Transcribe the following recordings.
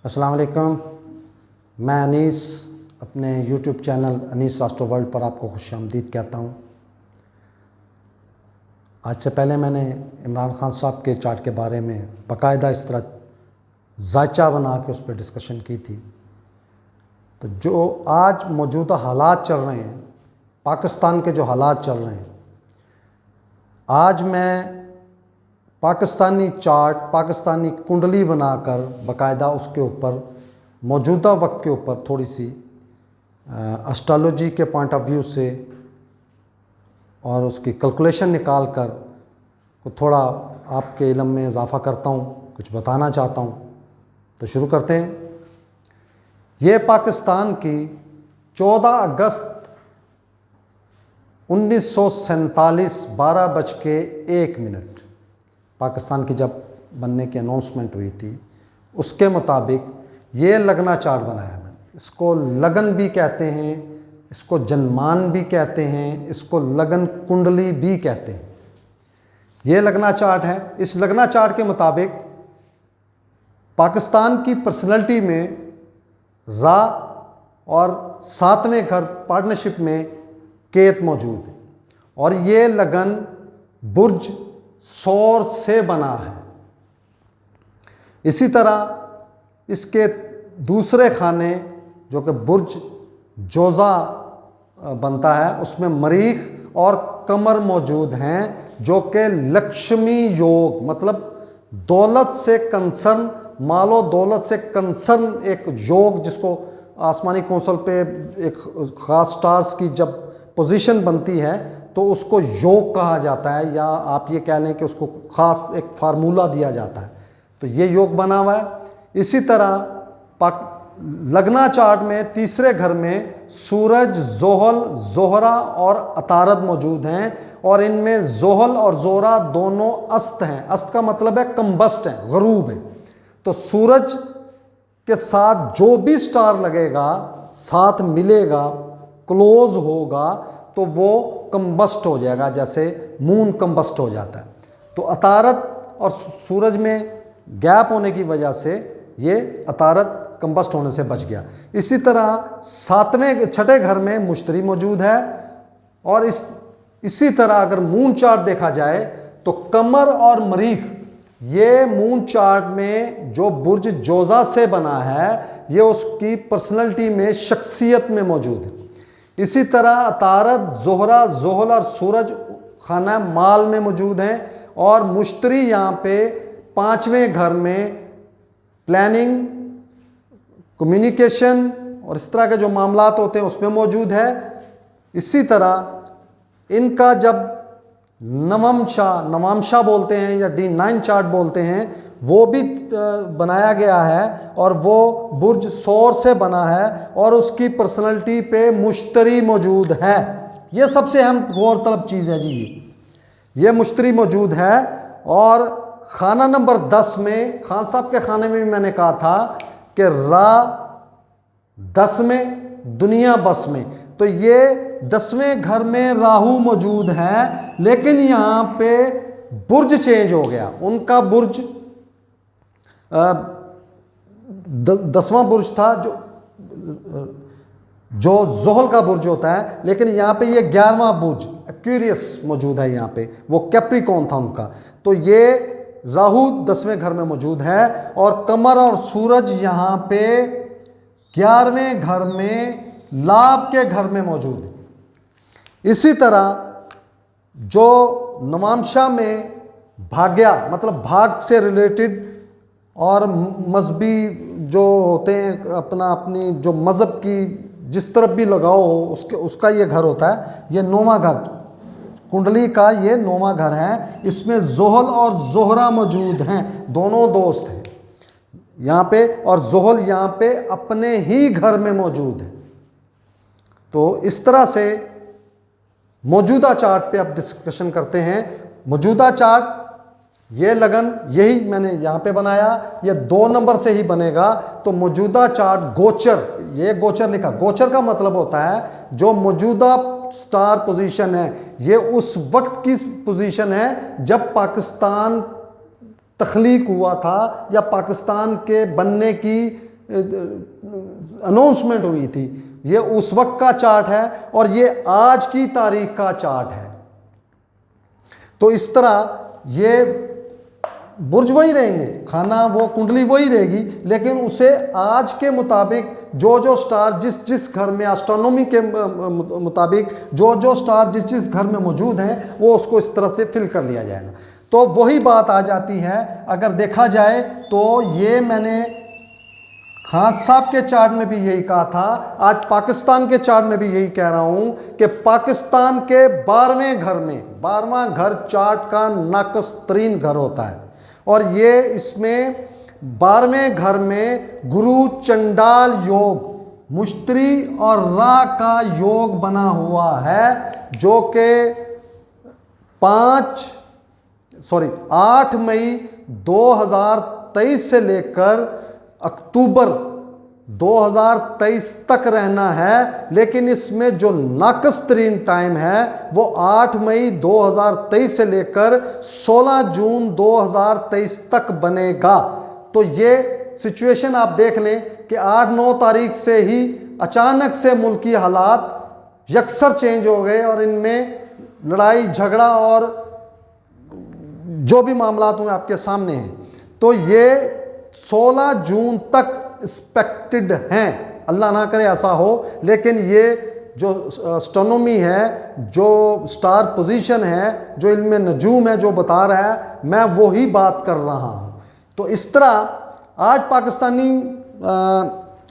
अस्सलाम वालेकुम। मैं अनीस अपने YouTube channel Anees astro world पर आपको खुशामदीद कहता हूँ। आज से पहले मैंने इमरान खान साहब के चार्ट के बारे में बाकायदा इस तरह जायचा बना के उस पर डिस्कशन की थी। तो जो आज मौजूदा हालात चल रहे हैं, पाकिस्तान के जो हालात चल रहे हैं, आज मैं पाकिस्तानी चार्ट, पाकिस्तानी कुंडली बनाकर बाकायदा उसके ऊपर मौजूदा वक्त के ऊपर थोड़ी सी एस्ट्रोलॉजी के पॉइंट ऑफ व्यू से और उसकी कैलकुलेशन निकाल कर थोड़ा आपके इल्म में इजाफ़ा करता हूँ, कुछ बताना चाहता हूँ। तो शुरू करते हैं। ये पाकिस्तान की 14 अगस्त 1947 12:01 पाकिस्तान की जब बनने की अनाउंसमेंट हुई थी, उसके मुताबिक ये लगना चार्ट बनाया मैंने। इसको लगन भी कहते हैं, इसको जन्मान भी कहते हैं, इसको लगन कुंडली भी कहते हैं। ये लगना चार्ट है। इस लगना चार्ट के मुताबिक पाकिस्तान की पर्सनैलिटी में रा और 7वें घर पार्टनरशिप में केत मौजूद है और ये लगन बुर्ज सौर से बना है। इसी तरह इसके दूसरे खाने जो कि बुर्ज जोज़ा बनता है, उसमें मरीख और कमर मौजूद हैं जो कि लक्ष्मी योग, मतलब दौलत से कंसर्न, मालो दौलत से कंसर्न एक योग, जिसको आसमानी कौंसल पे एक ख़ास स्टार्स की जब पोजीशन बनती है तो उसको योग कहा जाता है, या आप ये कह लें कि उसको ख़ास एक फार्मूला दिया जाता है। तो ये योग बना हुआ है। इसी तरह लगना चार्ट में तीसरे घर में सूरज, जोहल, जोहरा और अतारद मौजूद हैं और इनमें जोहल और जोहरा दोनों अस्त हैं। अस्त का मतलब है कम्बस्ट है, गरूब है। तो सूरज के साथ जो भी स्टार लगेगा, साथ मिलेगा, क्लोज होगा, तो वो कम्बस्ट हो जाएगा, जैसे मून कम्बस्ट हो जाता है। तो अतारद और सूरज में गैप होने की वजह से ये अतारद कम्बस्ट होने से बच गया। इसी तरह छठे घर में मुश्तरी मौजूद है और इसी तरह अगर मून चार्ट देखा जाए तो कमर और मरीख, ये मून चार्ट में जो बुर्ज जोज़ा से बना है, ये उसकी पर्सनैलिटी में, शख्सियत में मौजूद है। इसी तरह अतारद, जोहरा, जोहल और सूरज खाना माल में मौजूद हैं और मुश्तरी यहाँ पे 5वें घर में प्लानिंग, कम्युनिकेशन और इस तरह के जो मामलात होते हैं उसमें मौजूद है। इसी तरह इनका जब नवामशा बोलते हैं या D9 चार्ट बोलते हैं, वो भी बनाया गया है और वो बुर्ज सौर से बना है और उसकी पर्सनैलिटी पे मुश्तरी मौजूद है। ये सबसे अहम गौर तलब चीज़ है जी, ये मुश्तरी मौजूद है। और खाना नंबर 10 में, खान साहब के खाने में भी मैंने कहा था कि रा 10 में, दुनिया बस में, तो ये 10वें घर में राहु मौजूद है, लेकिन यहाँ पे बुर्ज चेंज हो गया। उनका बुर्ज 10वां बुर्ज था जो जोहल का बुर्ज होता है, लेकिन यहाँ पे ये 11वां बुर्ज एक्वेरियस मौजूद है। यहाँ पे वो कैप्रिकॉर्न था उनका। तो ये राहु 10वें घर में मौजूद है और कमर और सूरज यहाँ पे 11वें घर में, लाभ के घर में मौजूद है। इसी तरह जो नवामशा में भाग्या, मतलब भाग से रिलेटेड और मजहबी जो होते हैं, अपनी जो मज़हब की जिस तरफ भी लगाओ हो उसका ये घर होता है। ये 9वां घर कुंडली का, ये 9वां घर है। इसमें जोहल और जोहरा मौजूद हैं, दोनों दोस्त हैं यहाँ पे, और जोहल यहाँ पे अपने ही घर में मौजूद है। तो इस तरह से मौजूदा चार्ट पे अब डिस्कशन करते हैं। मौजूदा चार्ट, ये लगन यही मैंने यहाँ पे बनाया, ये 2 नंबर से ही बनेगा। तो मौजूदा चार्ट गोचर, ये गोचर लिखा, गोचर का मतलब होता है जो मौजूदा स्टार पोजीशन है, ये उस वक्त की पोजीशन है जब पाकिस्तान तख्लीक हुआ था या पाकिस्तान के बनने की अनाउंसमेंट हुई थी। ये उस वक्त का चार्ट है और ये आज की तारीख का चार्ट है। तो इस तरह ये बुर्ज वही रहेंगे, खाना वो कुंडली वही रहेगी, लेकिन उसे आज के मुताबिक जो जो स्टार जिस जिस घर में, एस्ट्रोनॉमी के मुताबिक जो जो स्टार जिस जिस घर में मौजूद हैं वो उसको इस तरह से फिल कर लिया जाएगा। तो वही बात आ जाती है, अगर देखा जाए तो ये मैंने खान साहब के चार्ट में भी यही कहा था, आज पाकिस्तान के चार्ट में भी यही कह रहा हूं कि पाकिस्तान के 12वें घर में, 12वां घर चार्ट का नाकस तरीन घर होता है और ये इसमें 12वें घर में गुरु चंडाल योग, मुश्तरी और रा का योग बना हुआ है, जो कि 8 मई 2023 से लेकर अक्टूबर 2023 तक रहना है। लेकिन इसमें जो नाकस तरीन टाइम है वो 8 मई 2023 से लेकर 16 जून 2023 तक बनेगा। तो ये सिचुएशन आप देख लें कि 8-9 तारीख से ही अचानक से मुल्की हालात यकसर चेंज हो गए और इनमें लड़ाई झगड़ा और जो भी मामला हुए आपके सामने हैं। तो ये 16 जून तक एक्सपेक्टेड हैं, अल्लाह ना करे ऐसा हो, लेकिन ये जो एस्ट्रोनॉमी है, जो स्टार पोजीशन है, जो इल्म नजूम है, जो बता रहा है, मैं वही बात कर रहा हूँ। तो इस तरह आज पाकिस्तानी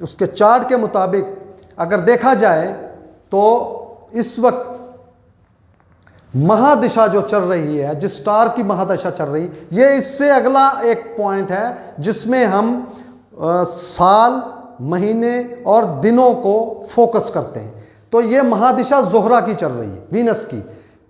उसके चार्ट के मुताबिक अगर देखा जाए तो इस वक्त महादशा जो चल रही है, जिस स्टार की महादशा चल रही, ये इससे अगला एक पॉइंट है जिसमें हम साल, महीने और दिनों को फोकस करते हैं। तो ये महादशा ज़ोहरा की चल रही है, वीनस की।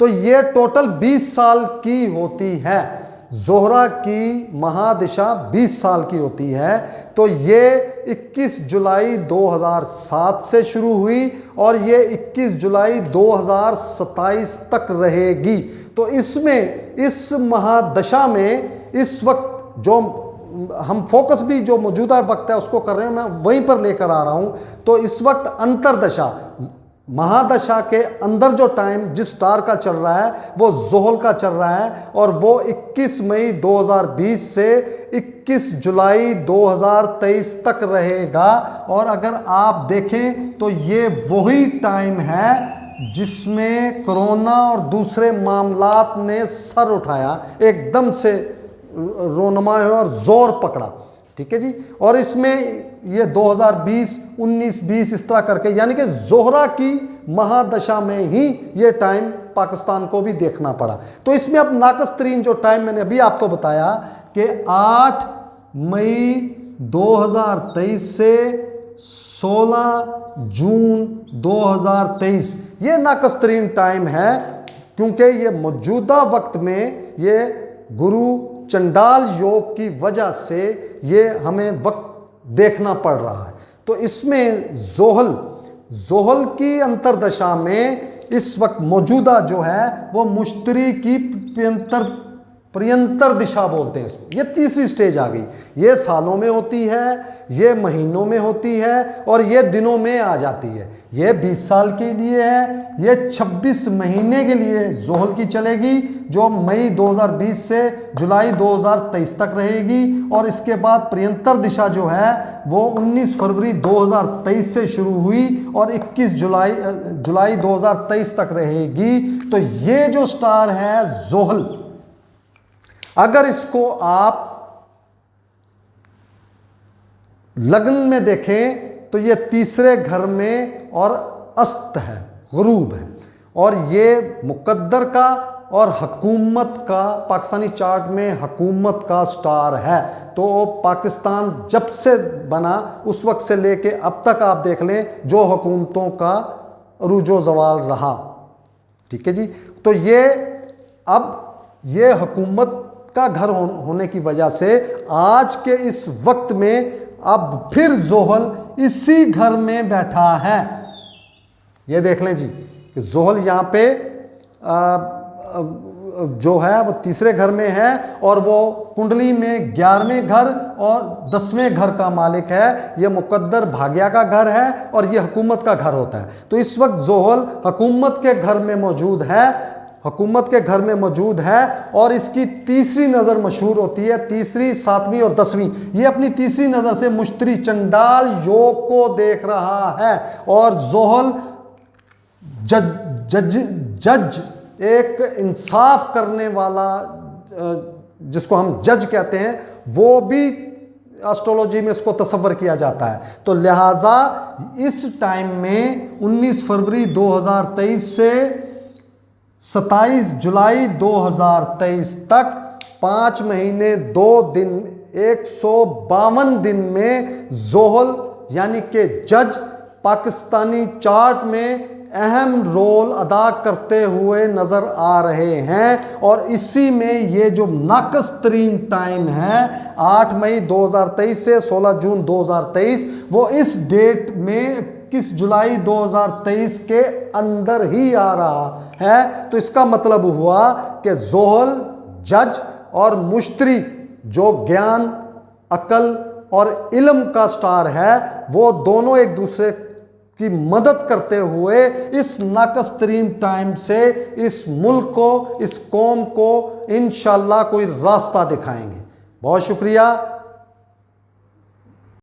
तो ये टोटल 20 साल की होती है। ज़ोहरा की महादशा 20 साल की होती है। तो ये 21 जुलाई 2007 से शुरू हुई और ये 21 जुलाई 2027 तक रहेगी। तो इसमें, इस महादशा में इस वक्त जो हम फोकस भी जो मौजूदा वक्त है उसको कर रहे हैं, मैं वहीं पर लेकर आ रहा हूँ। तो इस वक्त अंतरदशा, महादशा के अंदर जो टाइम जिस स्टार का चल रहा है वो ज़ोहल का चल रहा है और वो 21 मई 2020 से 21 जुलाई 2023 तक रहेगा। और अगर आप देखें तो ये वही टाइम है जिसमें कोरोना और दूसरे मामलात ने सर उठाया, एकदम से रोनमा है और जोर पकड़ा। ठीक है जी। और इसमें ये 2020, 19, 20 इस तरह करके, यानी कि ज़ोहरा की महादशा में ही ये टाइम पाकिस्तान को भी देखना पड़ा। तो इसमें अब नाकस तरीन जो टाइम मैंने अभी आपको बताया कि 8 मई 2023 से 16 जून 2023 ये नाकस तरीन टाइम है, क्योंकि ये मौजूदा वक्त में ये गुरु चंडाल योग की वजह से ये हमें वक्त देखना पड़ रहा है। तो इसमें ज़ोहल की अंतरदशा में इस वक्त मौजूदा जो है वो मुश्तरी की प्रियंतर दिशा बोलते हैं इसको। ये तीसरी स्टेज आ गई। ये सालों में होती है, ये महीनों में होती है और ये दिनों में आ जाती है। ये 20 साल के लिए है, ये 26 महीने के लिए ज़ोहल की चलेगी, जो मई 2020 से जुलाई 2023 तक रहेगी। और इसके बाद प्रियंतर दिशा जो है वो 19 फरवरी 2023 से शुरू हुई और 21 जुलाई 2023 तक रहेगी। तो ये जो स्टार है ज़ोहल, अगर इसको आप लग्न में देखें तो ये तीसरे घर में और अस्त है, गुरूब है, और ये मुकद्दर का और हकूमत का, पाकिस्तानी चार्ट में हकूमत का स्टार है। तो पाकिस्तान जब से बना उस वक्त से लेके अब तक आप देख लें जो हुकूमतों का अरूजो ज़वाल रहा। ठीक है जी। तो ये अब ये हुकूमत का घर होने की वजह से आज के इस वक्त में अब फिर ज़ोहल इसी घर में बैठा है। ये देख लें जी कि ज़ोहल यहाँ पे जो है वो तीसरे घर में है और वो कुंडली में 11वें घर और 10वें घर का मालिक है। ये मुकद्दर भाग्य का घर है और ये हुकूमत का घर होता है। तो इस वक्त जोहल हुकूमत के घर में मौजूद है, हुकूमत के घर में मौजूद है और इसकी तीसरी नज़र मशहूर होती है, तीसरी, 7वीं और 10वीं। ये अपनी तीसरी नज़र से मुश्तरी चंडाल योग को देख रहा है और जोहल जज एक इंसाफ करने वाला, जिसको हम जज कहते हैं, वो भी एस्ट्रोलॉजी में इसको तस्वर किया जाता है। तो लिहाजा इस टाइम में 19 फरवरी 2023 से 27 जुलाई 2023 तक 5 महीने 2 दिन 152 दिन में जोहल यानी कि जज पाकिस्तानी चार्ट में अहम रोल अदा करते हुए नज़र आ रहे हैं। और इसी में ये जो नाकस तरीन टाइम है 8 मई 2023 से 16 जून 2023, वो इस डेट में 21 जुलाई 2023 के अंदर ही आ रहा है। तो इसका मतलब हुआ कि जोहल, जज और मुश्तरी जो ज्ञान, अकल और इल्म का स्टार है, वो दोनों एक दूसरे की मदद करते हुए इस नाकस तरीन टाइम से इस मुल्क को, इस कौम को इंशाल्लाह कोई रास्ता दिखाएंगे। बहुत शुक्रिया।